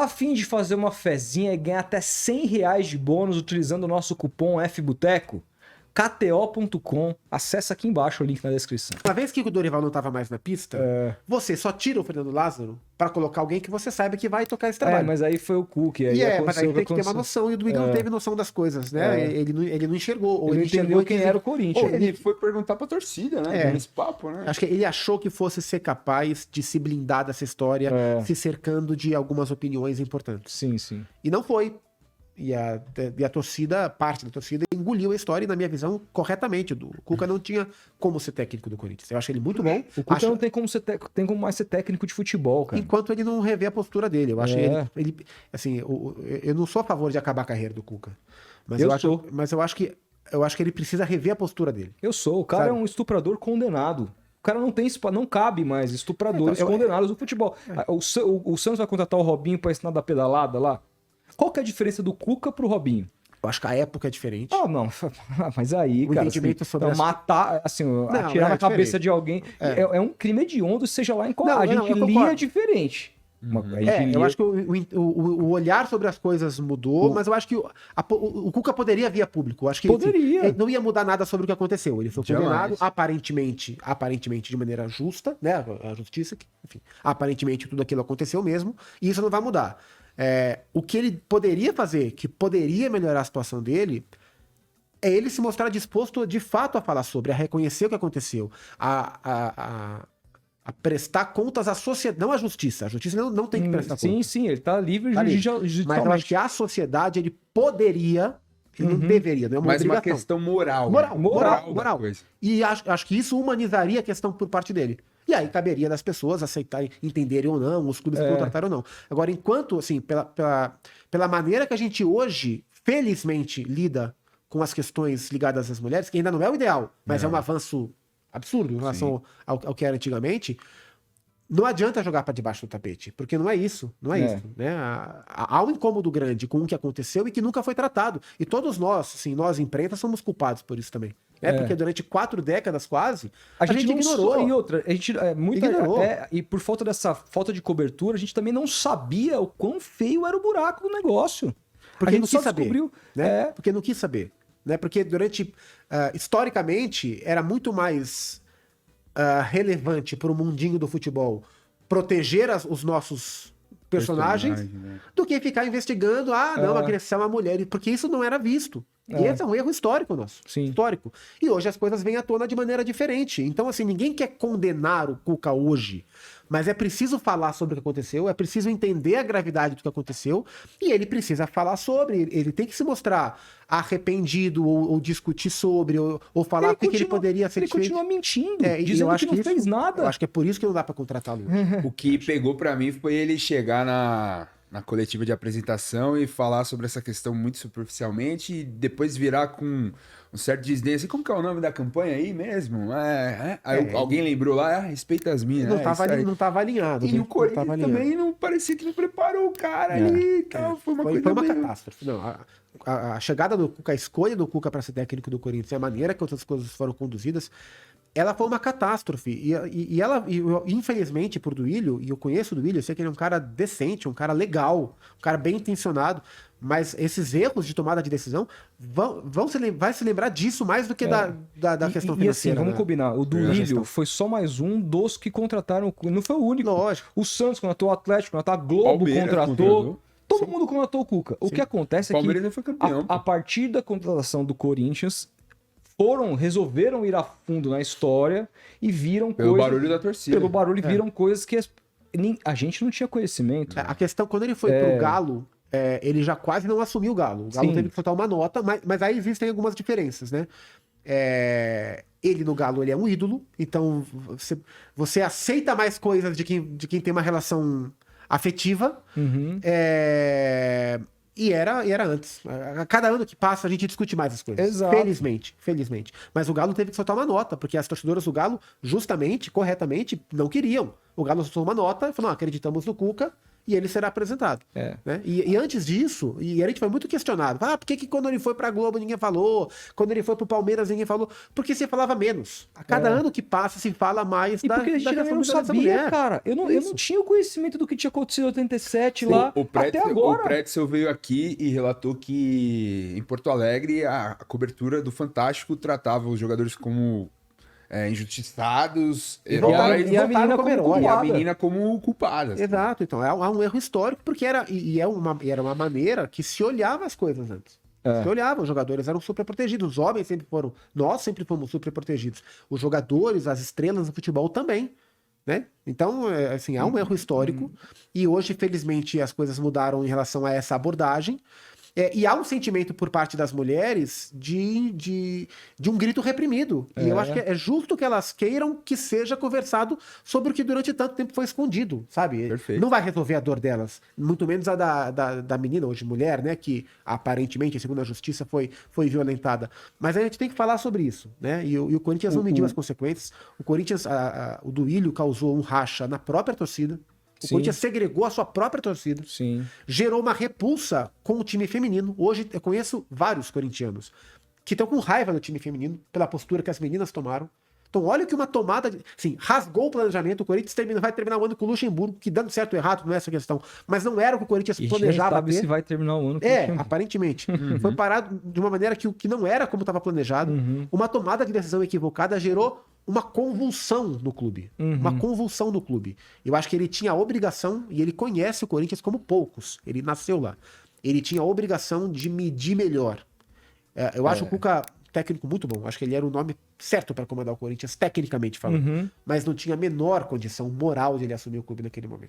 Tá a fim de fazer uma fezinha e ganhar até R$100 de bônus utilizando o nosso cupom FBoteco? KTO.com. Acessa aqui embaixo o link na descrição. Uma vez que o Dorival não estava mais na pista, você só tira o Fernando Lázaro para colocar alguém que você saiba que vai tocar esse trabalho. Mas aí foi o Cook. Mas aí tem que ter uma noção, e o Duílio não teve noção das coisas, né? Ele não enxergou. Ou ele não entendeu quem era o Corinthians. Ele foi perguntar pra torcida, né? Nesse papo, né? Acho que ele achou que fosse ser capaz de se blindar dessa história, se cercando de algumas opiniões importantes. Sim, sim. E não foi. E a torcida, parte da torcida, engoliu a história e, na minha visão, corretamente. O Cuca não tinha como ser técnico do Corinthians. Eu acho ele muito bom. O Cuca não tem como mais ser técnico de futebol, cara. Enquanto ele não revê a postura dele. Eu acho ele assim, eu não sou a favor de acabar a carreira do Cuca. Mas eu acho que ele precisa rever a postura dele. Eu sou. O cara é um estuprador condenado. O cara não cabe mais estupradores condenados no futebol. O Santos vai contratar o Robinho pra ensinar da pedalada lá? Qual que é a diferença do Cuca pro Robinho? Eu acho que a época é diferente. Não. Mas aí, o entendimento sobre matar, assim, atirar na cabeça de alguém é um crime hediondo, seja lá em qual. A gente lia diferente. Eu acho que o olhar sobre as coisas mudou, mas eu acho que o Cuca poderia vir a público. Eu acho que ele não ia mudar nada sobre o que aconteceu. Ele foi condenado, aparentemente de maneira justa, né? A justiça, enfim, aparentemente tudo aquilo aconteceu mesmo, e isso não vai mudar. O que ele poderia fazer, que poderia melhorar a situação dele, é ele se mostrar disposto de fato a falar sobre, a reconhecer o que aconteceu, a prestar contas à sociedade, não à justiça. A justiça não tem que prestar contas. Sim, ele tá livre judicialmente. Mas eu acho que a sociedade, ele poderia, ele não deveria, não é uma mais obrigação. Uma questão moral. Moral. E acho que isso humanizaria a questão por parte dele. E aí caberia das pessoas aceitarem, entenderem ou não, os clubes contratarem ou não. Agora, enquanto, assim, pela maneira que a gente hoje, felizmente, lida com as questões ligadas às mulheres, que ainda não é o ideal, mas é um avanço absurdo em relação ao que era antigamente, não adianta jogar para debaixo do tapete, porque não é isso, isso, né? Há um incômodo grande com o que aconteceu e que nunca foi tratado. E todos nós, assim, nós imprensa, somos culpados por isso também. Porque durante 4 décadas quase, a gente ignorou. E outra, a gente e por falta dessa falta de cobertura, a gente também não sabia o quão feio era o buraco do negócio. Porque a gente não quis saber, descobriu, né? Porque não quis saber, né? Porque durante historicamente era muito mais relevante para o mundinho do futebol proteger os nossos personagens do que ficar investigando, agressão à mulher, porque isso não era visto. E esse é um erro histórico nosso. Sim. Histórico. E hoje as coisas vêm à tona de maneira diferente. Então, assim, ninguém quer condenar o Cuca hoje, mas é preciso falar sobre o que aconteceu, é preciso entender a gravidade do que aconteceu, e ele precisa falar sobre, ele tem que se mostrar arrependido, ou discutir sobre, ou falar o que ele poderia ser diferente. Ele continua mentindo, dizendo que não fez nada. Eu acho que é por isso que não dá pra contratá-lo. O que pegou pra mim foi ele chegar na coletiva de apresentação e falar sobre essa questão muito superficialmente e depois virar com um certo desdém, assim, como que é o nome da campanha aí mesmo? Aí alguém lembrou lá, respeita as minhas. Não tava alinhado. E o Corinthians também não parecia que não preparou o cara ali e tal. Foi uma catástrofe. Não, a chegada do Cuca, a escolha do Cuca para ser técnico do Corinthians e a maneira que outras coisas foram conduzidas, ela foi uma catástrofe. E ela, infelizmente, por Duílio, e eu conheço o Duílio, eu sei que ele é um cara decente, um cara legal, um cara bem intencionado, mas esses erros de tomada de decisão vai se lembrar disso mais do que da questão financeira. E assim, vamos combinar, o Duílio foi só mais um dos que contrataram, não foi o único. Lógico. O Santos contratou, o Atlético contratou, a Globo contratou. Todo mundo contratou o Cuca. O que acontece é que, foi campeão, a partir da contratação do Corinthians, resolveram ir a fundo na história e viram pelo barulho da torcida. Pelo barulho, viram coisas que a gente não tinha conhecimento. A questão, quando ele foi pro Galo, ele já quase não assumiu o Galo. O Galo teve que soltar uma nota, mas aí existem algumas diferenças, né? Ele no Galo, ele é um ídolo, então você aceita mais coisas de quem tem uma relação afetiva. E era antes. A cada ano que passa, a gente discute mais as coisas. Exato. Felizmente. Mas o Galo teve que soltar uma nota, porque as torcedoras do Galo, justamente, corretamente, não queriam. O Galo soltou uma nota e falou, não, acreditamos no Cuca, e ele será apresentado. Né? E antes disso, e a gente foi muito questionado. Por que quando ele foi pra Globo ninguém falou? Quando ele foi pro Palmeiras ninguém falou? Porque se falava menos. A cada ano que passa se fala mais e porque a gente também não sabia, cara. Eu não tinha o conhecimento do que tinha acontecido em 87 lá, até agora. O Pretzel veio aqui e relatou que em Porto Alegre a cobertura do Fantástico tratava os jogadores como injustiçados, heróis, e a menina como herói. E a menina como culpada. Assim. Exato, então há um erro histórico, porque era uma maneira que se olhava as coisas antes. Se olhava, os jogadores eram super protegidos, os homens sempre foram, nós sempre fomos super protegidos. Os jogadores, as estrelas do futebol também. Né? Então, assim, há um erro histórico e hoje, felizmente, as coisas mudaram em relação a essa abordagem. E há um sentimento por parte das mulheres de um grito reprimido. E eu acho que é justo que elas queiram que seja conversado sobre o que durante tanto tempo foi escondido, sabe? Perfeito. Não vai resolver a dor delas. Muito menos a da menina, hoje mulher, né? Que aparentemente, segundo a justiça, foi violentada. Mas a gente tem que falar sobre isso, né? E o Corinthians não mediu as consequências. O Corinthians, o Duílio causou um racha na própria torcida. O Corinthians segregou a sua própria torcida. Sim. Gerou uma repulsa com o time feminino. Hoje eu conheço vários corintianos que estão com raiva do time feminino pela postura que as meninas tomaram. Então olha que uma tomada, assim, rasgou o planejamento. O Corinthians vai terminar o ano com o Luxemburgo, que dando certo ou errado não é essa questão. Mas não era o que o Corinthians planejava. Sabe se vai terminar o ano com o aparentemente. Foi parado de uma maneira que não era como estava planejado. Uma tomada de decisão equivocada gerou uma convulsão no clube. Uma convulsão no clube. Eu acho que ele tinha a obrigação, e ele conhece o Corinthians como poucos. Ele nasceu lá. Ele tinha a obrigação de medir melhor. Eu acho o Cuca técnico muito bom. Acho que ele era o nome certo para comandar o Corinthians, tecnicamente falando. Mas não tinha a menor condição moral de ele assumir o clube naquele momento.